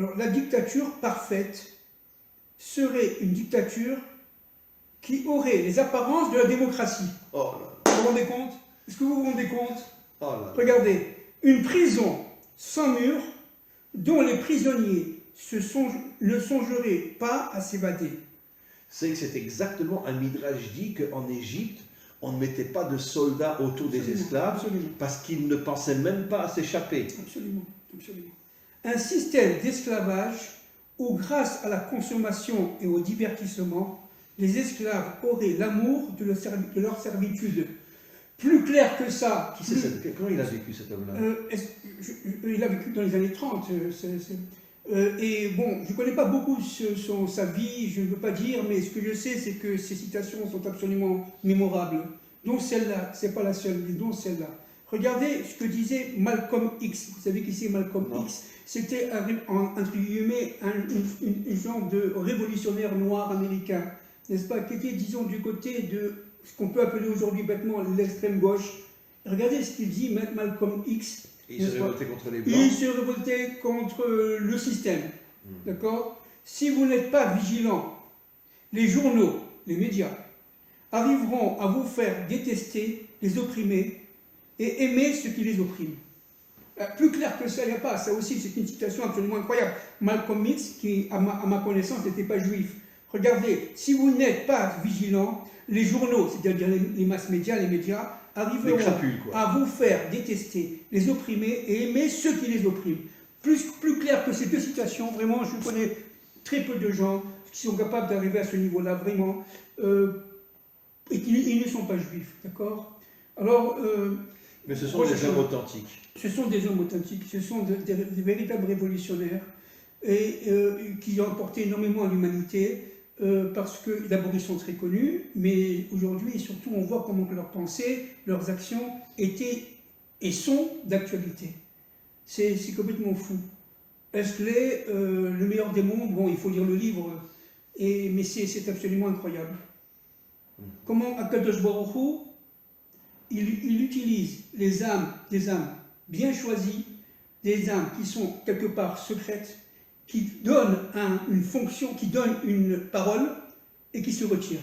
Alors, la dictature parfaite serait une dictature qui aurait les apparences de la démocratie. Oh là là. Vous vous rendez compte? Est-ce que vous vous rendez compte? Oh là là. Regardez, une prison sans mur dont les prisonniers ne songeraient pas à s'évader. C'est que c'est exactement un midrash dit qu'en Égypte, on ne mettait pas de soldats autour des esclaves Absolument. parce qu'ils ne pensaient même pas à s'échapper. Absolument, absolument. Un système d'esclavage où, grâce à la consommation et au divertissement, les esclaves auraient l'amour de leur servitude. Plus clair que ça. Comment il a vécu cet homme-là? Il a vécu dans les années 30. Et bon, je ne connais pas beaucoup sa vie, je ne veux pas dire, mais ce que je sais, c'est que ses citations sont absolument mémorables. Donc celle-là, ce n'est pas la seule, mais donc celle-là. Regardez ce que disait Malcolm X. Vous savez qui c'est Malcolm X? C'était, entre guillemets, une genre de révolutionnaire noir américain, n'est-ce pas, qui était, disons, du côté de ce qu'on peut appeler aujourd'hui bêtement l'extrême gauche. Regardez ce qu'il dit, Malcolm X. Et il se révoltait contre les Blancs. Il se révoltait contre le système. D'accord? Si vous n'êtes pas vigilant, les journaux, les médias, arriveront à vous faire détester les opprimés et aimer ceux qui les oppriment. Plus clair que ça, il n'y a pas. Ça aussi, c'est une citation absolument incroyable. Malcolm X, qui, à ma connaissance, n'était pas juif. Regardez, si vous n'êtes pas vigilant, les journaux, c'est-à-dire les masses médias, les médias, arriveront à vous faire détester les opprimés et aimer ceux qui les oppriment. Plus clair que ces deux citations, vraiment, je connais très peu de gens qui sont capables d'arriver à ce niveau-là, vraiment, et qui ne sont pas juifs, d'accord? Alors, mais ce sont des hommes authentiques. Ce sont des hommes authentiques, ce sont des véritables révolutionnaires et qui ont apporté énormément à l'humanité. Parce que d'abord ils sont très connus, mais aujourd'hui et surtout on voit comment leurs pensées, leurs actions étaient et sont d'actualité. C'est complètement fou. Esclé, le meilleur des mondes, bon il faut lire le livre, mais c'est absolument incroyable. Comment Akadosh Baruch Hu, il utilise des âmes bien choisies, des âmes qui sont quelque part secrètes, qui donne une fonction, qui donne une parole et qui se retire.